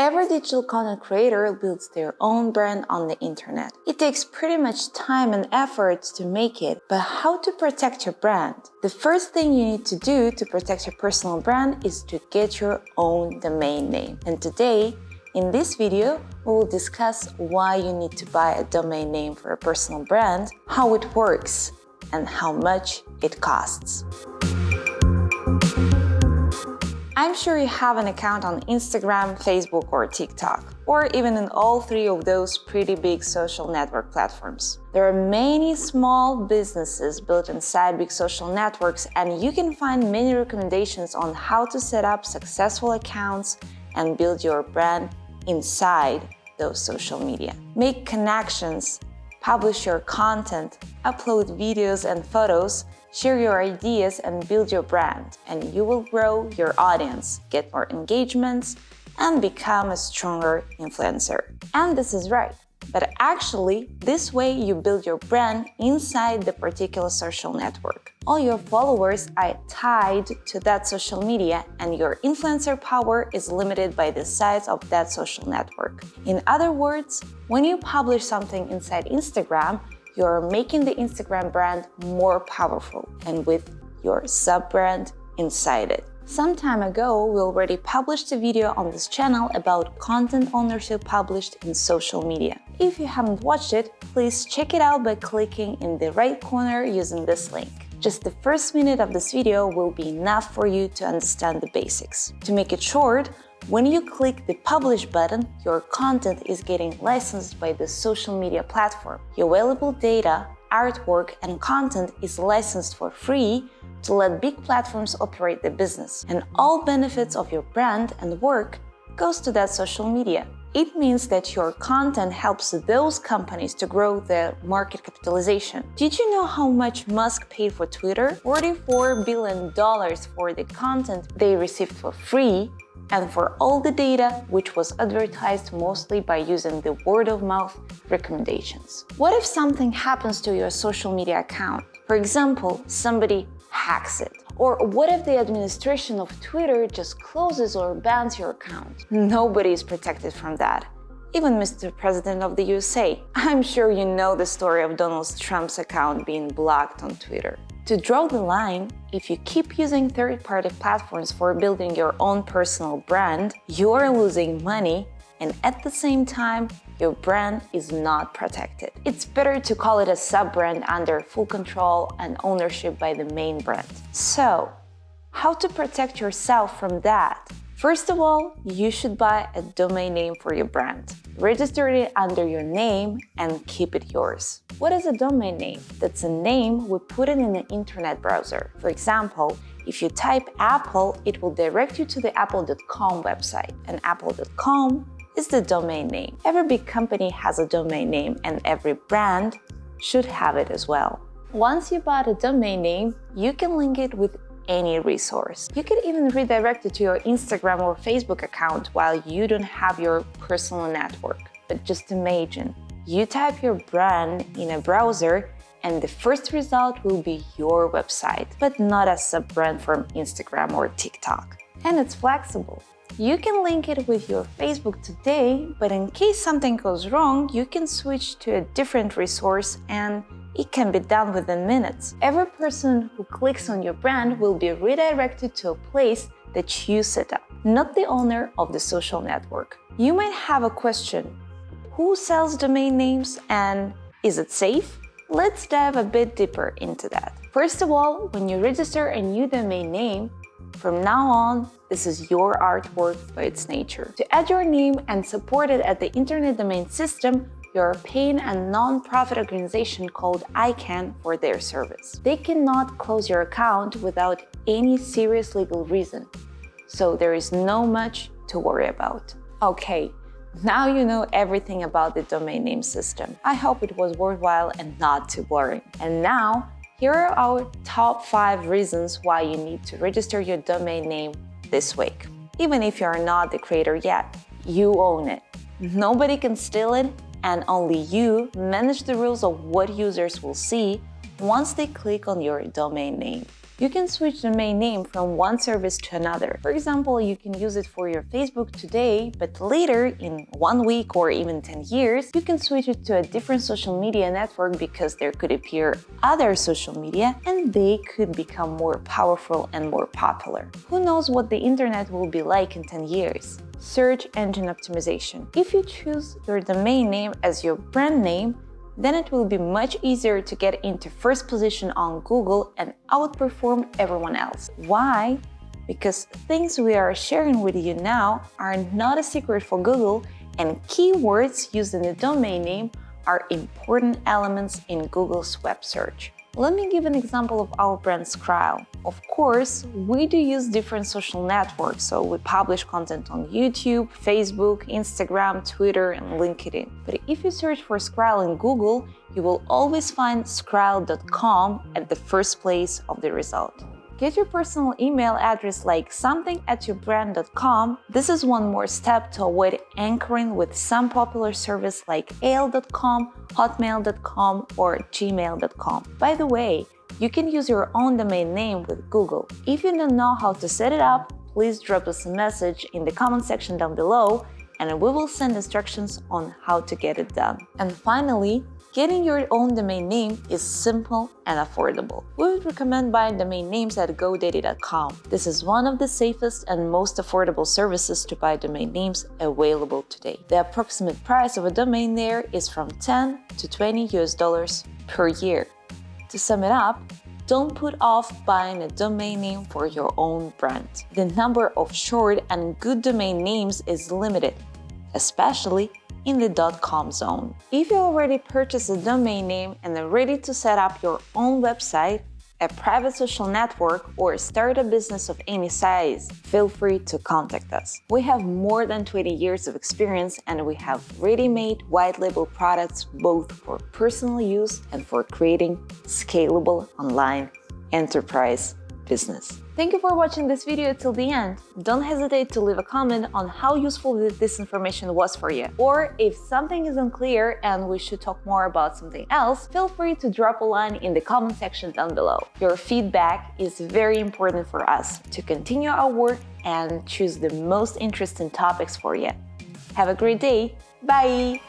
Every digital content creator builds their own brand on the internet. It takes pretty much time and effort to make it, but how to protect your brand? The first thing you need to do to protect your personal brand is to get your own domain name. And today, in this video, we will discuss why you need to buy a domain name for a personal brand, how it works, and how much it costs. I'm sure you have an account on Instagram, Facebook, or TikTok, or even in all three of those pretty big social network platforms. There are many small businesses built inside big social networks, and you can find many recommendations on how to set up successful accounts and build your brand inside those social media. Make connections, publish your content, upload videos and photos, share your ideas and build your brand, and you will grow your audience, get more engagements, and become a stronger influencer. And this is right. But actually, this way you build your brand inside the particular social network. All your followers are tied to that social media, and your influencer power is limited by the size of that social network. In other words, when you publish something inside Instagram, you're making the Instagram brand more powerful, and with your sub-brand inside it. Some time ago, we already published a video on this channel about content ownership published in social media. If you haven't watched it, please check it out by clicking in the right corner using this link. Just the first minute of this video will be enough for you to understand the basics. To make it short, when you click the Publish button, your content is getting licensed by the social media platform. Your valuable data, artwork, and content is licensed for free to let big platforms operate the business. And all benefits of your brand and work goes to that social media. It means that your content helps those companies to grow their market capitalization. Did you know how much Musk paid for Twitter? $44 billion for the content they received for free, and for all the data, which was advertised mostly by using the word-of-mouth recommendations. What if something happens to your social media account? For example, somebody hacks it. Or what if the administration of Twitter just closes or bans your account? Nobody is protected from that. Even Mr. President of the USA. I'm sure you know the story of Donald Trump's account being blocked on Twitter. To draw the line, if you keep using third-party platforms for building your own personal brand, you're losing money, and at the same time, your brand is not protected. It's better to call it a sub-brand under full control and ownership by the main brand. So, how to protect yourself from that? First of all, you should buy a domain name for your brand. Register it under your name and keep it yours. What is a domain name? That's a name we put in an internet browser. For example, if you type Apple, it will direct you to the apple.com website, and apple.com is the domain name. Every big company has a domain name, and every brand should have it as well. Once you bought a domain name, you can link it with any resource. You can even redirect it to your Instagram or Facebook account while you don't have your personal network. But just imagine, you type your brand in a browser and the first result will be your website, but not a sub-brand from Instagram or TikTok. And it's flexible. You can link it with your Facebook today, but in case something goes wrong, you can switch to a different resource and it can be done within minutes. Every person who clicks on your brand will be redirected to a place that you set up, not the owner of the social network. You might have a question: who sells domain names and is it safe? Let's dive a bit deeper into that. First of all, when you register a new domain name, from now on, this is your artwork by its nature. To add your name and support it at the Internet Domain System, you're paying a non-profit organization called ICANN for their service. They cannot close your account without any serious legal reason, so there is no much to worry about. Okay, now you know everything about the domain name system. I hope it was worthwhile and not too boring. And now, here are our top 5 reasons why you need to register your domain name this week. Even if you are not the creator yet, you own it. Nobody can steal it, and only you manage the rules of what users will see once they click on your domain name. You can switch the domain name from one service to another. For example, you can use it for your Facebook today, but later, in 1 week or even 10 years, you can switch it to a different social media network because there could appear other social media and they could become more powerful and more popular. Who knows what the internet will be like in 10 years? Search engine optimization. If you choose your domain name as your brand name, then it will be much easier to get into first position on Google and outperform everyone else. Why? Because things we are sharing with you now are not a secret for Google, and keywords used in the domain name are important elements in Google's web search. Let me give an example of our brand Scrile. Of course, we do use different social networks, so we publish content on YouTube, Facebook, Instagram, Twitter, and LinkedIn. But if you search for Scrile in Google, you will always find Scrile.com at the first place of the result. Get your personal email address like something@yourbrand.com. This is one more step to avoid anchoring with some popular service like AOL.com, Hotmail.com, or Gmail.com. By the way, you can use your own domain name with Google. If you don't know how to set it up, please drop us a message in the comment section down below, and we will send instructions on how to get it done. And finally, getting your own domain name is simple and affordable. We would recommend buying domain names at GoDaddy.com. This is one of the safest and most affordable services to buy domain names available today. The approximate price of a domain there is from $10 to $20 per year. To sum it up, don't put off buying a domain name for your own brand. The number of short and good domain names is limited, especially in the .com zone. If you already purchased a domain name and are ready to set up your own website, a private social network, or start a business of any size, feel free to contact us. We have more than 20 years of experience and we have ready-made white label products both for personal use and for creating scalable online enterprise business. Thank you for watching this video till the end. Don't hesitate to leave a comment on how useful this information was for you. Or if something is unclear and we should talk more about something else, feel free to drop a line in the comment section down below. Your feedback is very important for us to continue our work and choose the most interesting topics for you. Have a great day. Bye!